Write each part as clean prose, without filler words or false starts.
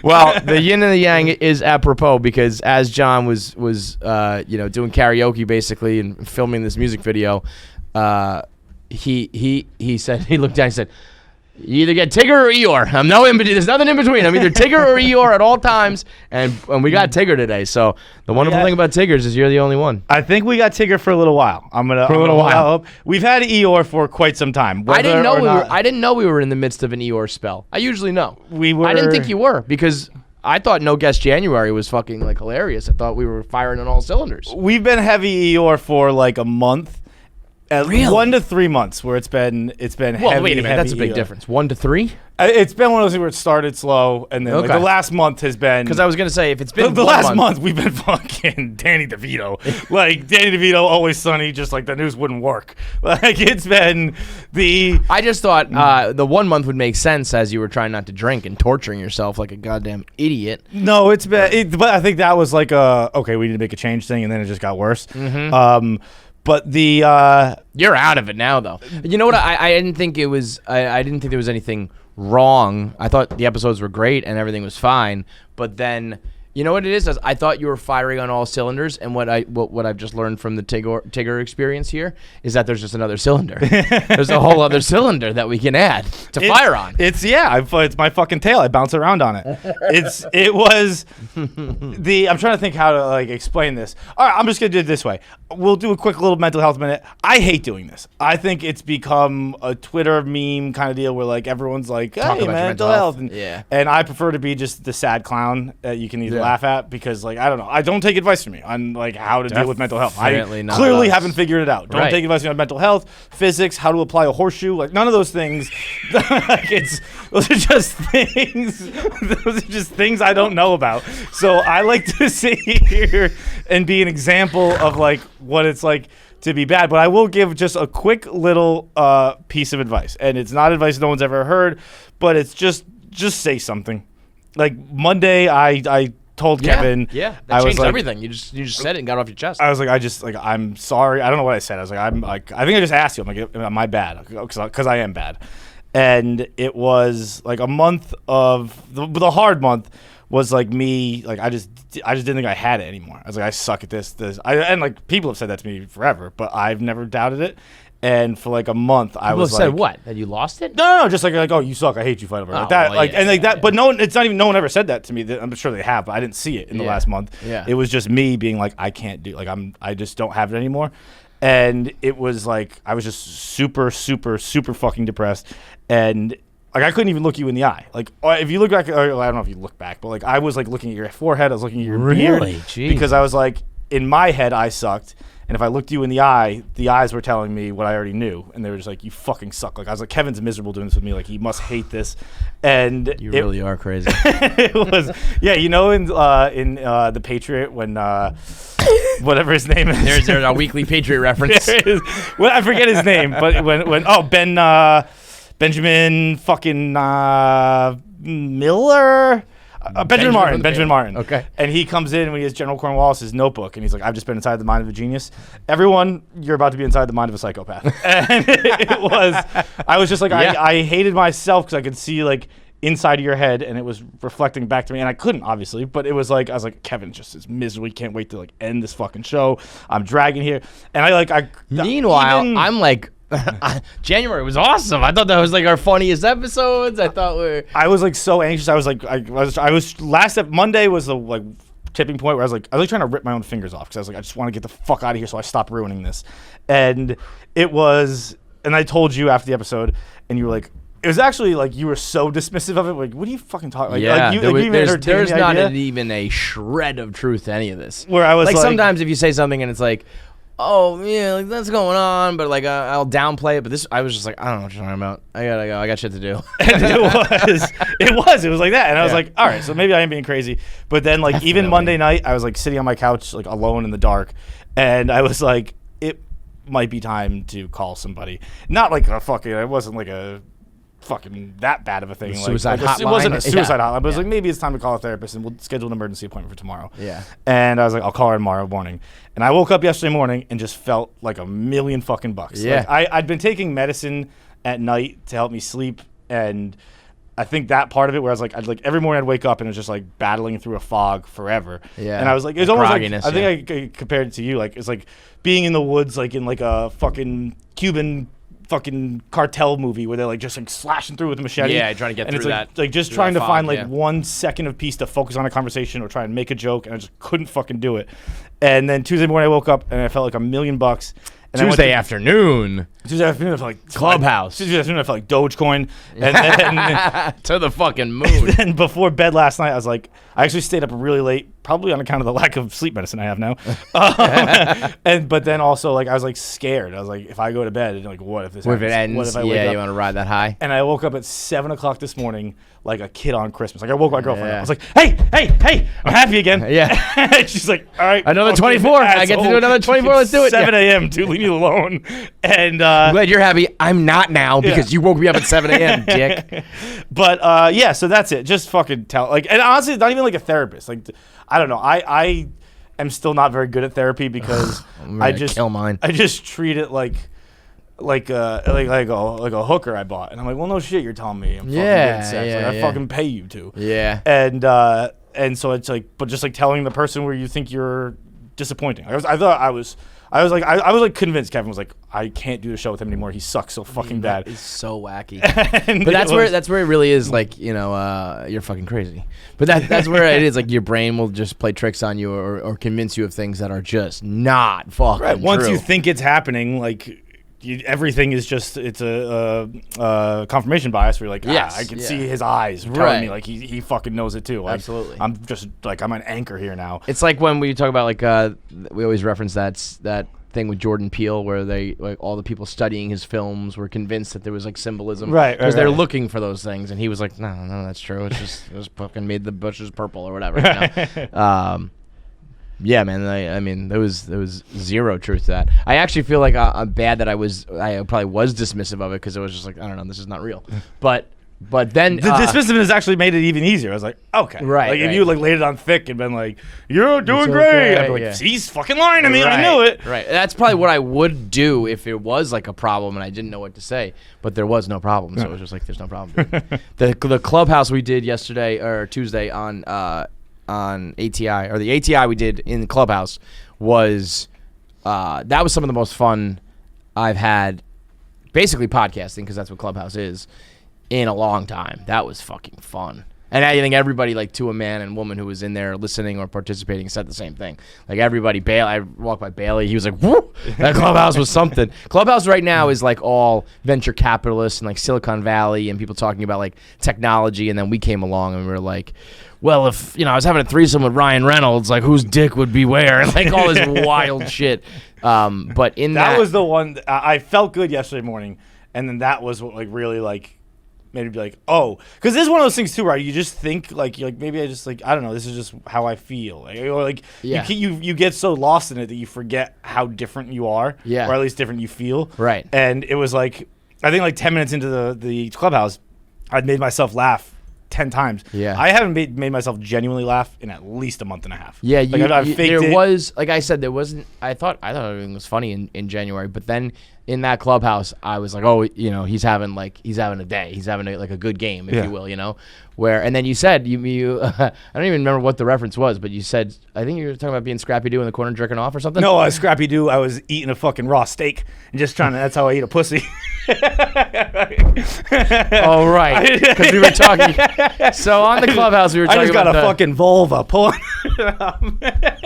Well, the yin and the yang is apropos because as John was doing karaoke basically and filming this music video, he said, he looked down and said, you either get Tigger or Eeyore. There's nothing in between. I'm either Tigger or Eeyore at all times, and we got Tigger today. So the wonderful thing about Tiggers is you're the only one. I think we got Tigger for a little while. We've had Eeyore for quite some time. I didn't know we were in the midst of an Eeyore spell. I usually know. I didn't think you were because I thought No Guest January was fucking like hilarious. I thought we were firing on all cylinders. We've been heavy Eeyore for like a month. Really? 1 to 3 months where it's been heavy. Well, wait a minute, that's a big difference. 1 to 3? It's been one of those things where it started slow, and then like the last month has been. Because I was gonna say if it's been the last month, we've been fucking Danny DeVito, like Danny DeVito, Always Sunny, just like the news wouldn't work. Like it's been the. I just thought the 1 month would make sense as you were trying not to drink and torturing yourself like a goddamn idiot. No, it's been. But I think that was like okay, we need to make a change thing, and then it just got worse. Mm-hmm. But the you're out of it now, though. You know what? I didn't think it was. I didn't think there was anything wrong. I thought the episodes were great and everything was fine. But then, you know what it is? I thought you were firing on all cylinders. And what I've just learned from the Tigger experience here is that there's just another cylinder. There's a whole other cylinder that we can add to fire on. It's my fucking tail. I bounce around on it. I'm trying to think how to like explain this. All right, I'm just gonna do it this way. We'll do a quick little mental health minute. I hate doing this. I think it's become a Twitter meme kind of deal where like everyone's like, hey, mental health. And I prefer to be just the sad clown that you can either laugh at because like I don't know. I don't take advice from me on like how to deal with mental health. I clearly haven't figured it out. Don't take advice from me on mental health, physics, how to apply a horseshoe, like none of those things. Those are just things. Those are just things I don't know about. So I like to sit here and be an example of like what it's like to be bad. But I will give just a quick little piece of advice, and it's not advice no one's ever heard, but it's just say something. Like Monday, I told Kevin. Yeah, that changed everything. You just said it and got it off your chest. I was like, I'm sorry. I don't know what I said. I was like, I think I just asked you. I'm like, am I bad? Because I am bad. And it was like a month of the hard month was like me. Like I just didn't think I had it anymore. I was like, I suck at this. And like people have said that to me forever, but I've never doubted it. And for like a month, I was like, said what? That you lost it? No, just like oh, you suck. I hate you, fight over like that. Well, that. But no one, it's not even. No one ever said that to me. I'm sure they have, but I didn't see it in the last month. Yeah. It was just me being like, I can't do. Like I just don't have it anymore. And it was like I was just super, super, super fucking depressed, and like I couldn't even look you in the eye. Like if you look back, or, I don't know if you look back, but like I was like looking at your forehead. I was looking at your beard because I was like in my head I sucked. And if I looked you in the eyes were telling me what I already knew, and they were just like, "You fucking suck." Like I was like, "Kevin's miserable doing this with me. Like he must hate this." And you really are crazy. It was, in the Patriot when whatever his name is. There's our weekly Patriot reference. There is. Well, I forget his name, but Benjamin fucking Miller. Benjamin Martin. Okay. And he comes in when he has General Cornwallis's notebook, and he's like, I've just been inside the mind of a genius. Everyone, you're about to be inside the mind of a psychopath. And I was just like, I hated myself because I could see like inside of your head, and it was reflecting back to me, and I couldn't obviously, but it was like I was like, Kevin just is miserable. Can't wait to like end this fucking show. I'm dragging here, and Meanwhile, I'm like. January was awesome. I thought that was like our funniest episodes. I was like so anxious. I was Monday was the like tipping point where I was like trying to rip my own fingers off because I was like, I just want to get the fuck out of here so I stop ruining this. And I told you after the episode, and you were like, it was actually like you were so dismissive of it. Like, what are you fucking talking? Like, there's not even a shred of truth to any of this. Where I was like sometimes if you say something and it's like, oh yeah, like that's going on, but like I'll downplay it. But this, I was just like, I don't know what you're talking about. I gotta go. I got shit to do. And it was like that. And I was like, all right, so maybe I am being crazy. But then like Definitely. Even Monday night, I was like sitting on my couch like alone in the dark, and I was like, it might be time to call somebody. Not like a fucking. It wasn't like a fucking that bad of a thing. Suicide hotline. It wasn't a suicide hotline, but it was like maybe it's time to call a therapist and we'll schedule an emergency appointment for tomorrow. Yeah. And I was like, I'll call her tomorrow morning. And I woke up yesterday morning and just felt like $1,000,000 fucking bucks. Yeah. Like I'd been taking medicine at night to help me sleep, and I think that part of it, where I was like, every morning I'd wake up and it was just like battling through a fog forever. Yeah. And I was like, it's almost like, grogginess, I think I compared it to you, like it's like being in the woods, like in like a fucking Cuban fucking cartel movie where they're like just like slashing through with a machete. Yeah, trying to get and through it's like, that. like just through trying that to fog, find like yeah. 1 second of peace to focus on a conversation or try and make a joke, and I just couldn't fucking do it. And then Tuesday morning I woke up and I felt like $1,000,000. And Tuesday afternoon. Tuesday afternoon, I felt like Clubhouse. Tuesday afternoon, I felt like Dogecoin. And then, To the fucking moon. and before bed last night, I was like, I actually stayed up really late, probably on account of the lack of sleep medicine I have now. But then also, like, I was like scared. I was like, if I go to bed, like, what if this What if it happens? ends? What if I wake Yeah, up? you want to ride that high? And I woke up at 7:00 this morning, like a kid on Christmas. Like I woke my girlfriend up. Yeah. I was like, hey, I'm happy again. Yeah. And she's like, all right. Another fucking 24. I get to do asshole. another 24. Let's do it. 7 a.m. Dude, leave me alone. And I'm glad you're happy. I'm not now because you woke me up at 7 a.m., dick. But yeah, so that's it. Just fucking tell. Like, and honestly, it's not even like a therapist. Like, I don't know. I am still not very good at therapy because I just kill mine. I just treat it like a hooker I bought, and I'm like, well, no shit, you're telling me I'm fucking getting sex. Like, I fucking pay you to. Yeah. And so it's like, but just like telling the person where you think you're disappointing. I was like convinced Kevin was like, I can't do the show with him anymore. He sucks so fucking bad. That is so wacky. And But that's where it really is, like, you know, you're fucking crazy. But that's where it is, like, your brain will just play tricks on you or convince you of things that are just not fucking right. Once true. you think it's happening, like everything is just it's a confirmation bias. Where you're like, I can see his eyes telling me like he fucking knows it too. Like, absolutely. I'm just like I'm an anchor here now. It's like when we talk about like we always reference that thing with Jordan Peele where they like all the people studying his films were convinced that there was like symbolism, right? Because they're looking for those things, and he was like, no, that's true. It's just it was fucking made the bushes purple or whatever. You know? Yeah, man. I mean, there was zero truth to that. I actually feel like I'm bad that I probably was dismissive of it because it was just like, I don't know, this is not real. But then the dismissiveness actually made it even easier. I was like, okay, right. Like if you like laid it on thick and been like, you're doing great, I'd be like, he's fucking lying to me. Right, I knew it. Right. That's probably what I would do if it was like a problem and I didn't know what to say. But there was no problem, so it was just like, there's no problem. the clubhouse we did yesterday or Tuesday on ATI, or the ATI we did in the clubhouse was that was some of the most fun I've had, basically podcasting, because that's what Clubhouse is, in a long time. That was fucking fun. And I think everybody, like, to a man and woman who was in there listening or participating, said the same thing. Like, everybody, I walked by Bailey, he was like, whoop, that Clubhouse was something. Clubhouse right now is, like, all venture capitalists and, like, Silicon Valley and people talking about, like, technology, and then we came along and we were like, well, if, you know, I was having a threesome with Ryan Reynolds, like, whose dick would be where? Like, all this wild shit. But in that... That was the one, I felt good yesterday morning, and then that was what, like, really, like, made me be like, oh, because this is one of those things too, right? You just think like, you're like, maybe I just like, I don't know, this is just how I feel, like, or like, you get so lost in it that you forget how different you are, or at least different you feel, right? And it was like, I think like 10 minutes into the clubhouse, I'd made myself laugh 10 times. Yeah, I haven't made myself genuinely laugh in at least a month and a half. Yeah, like, there was, like I said, there wasn't. I thought everything was funny in January, but then in that clubhouse, I was like, oh, you know, he's having a day, he's having like a good game, if you will, you know. And then you said you I don't even remember what the reference was, but you said, I think you were talking about being Scrappy Doo in the corner jerking off or something. No, Scrappy Doo, I was eating a fucking raw steak and just trying to. That's how I eat a pussy. Oh right, because we were talking. So on the clubhouse, we were talking. I just got about a fucking vulva pulling.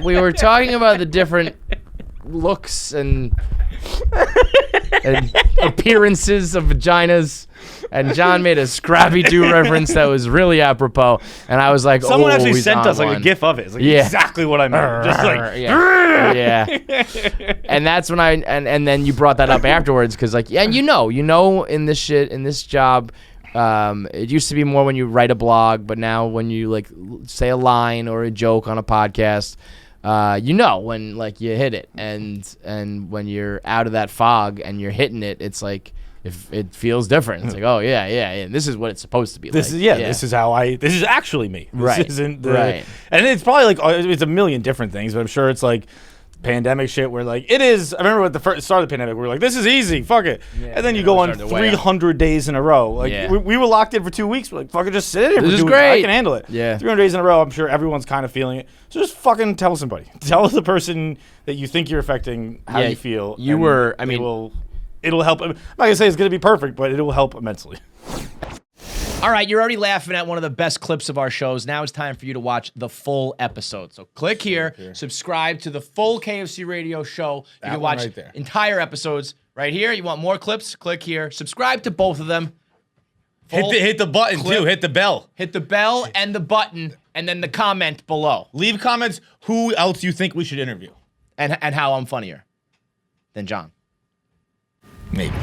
We were talking about the different looks and appearances of vaginas, and John made a Scrappy Doo reference that was really apropos, and I was like, someone actually he's sent on us like one. a gif of it. It's like exactly what I meant. Just like yeah. And that's when and then you brought that up afterwards, because like, and you know in this job, it used to be more when you write a blog, but now when you like say a line or a joke on a podcast, you know when like you hit it, and when you're out of that fog and you're hitting it, it's like, if it feels different. It's like, oh yeah. This is what it's supposed to be. This like. This is how this is actually me. This right. isn't right. And it's probably like, it's a million different things, but I'm sure it's like pandemic shit where like it is. I remember at the first start of the pandemic, we were like, this is easy, fuck it. And then you go on 300 days in a row. Like we were locked in for 2 weeks. We're like, fucking just sit in here for 2 weeks. I can handle it. Yeah. 300 days in a row, I'm sure everyone's kind of feeling it. So just fucking tell somebody. Tell the person that you think you're affecting how you feel. It'll help. I'm not gonna say it's gonna be perfect, but it will help immensely. All right, you're already laughing at one of the best clips of our shows. Now it's time for you to watch the full episode. So click here, subscribe to the full KFC Radio show. You can watch entire episodes right here. You want more clips? Click here. Subscribe to both of them. Hit the button too. Hit the bell. Hit the bell and the button, and then the comment below. Leave comments who else you think we should interview. And how I'm funnier than John. Maybe.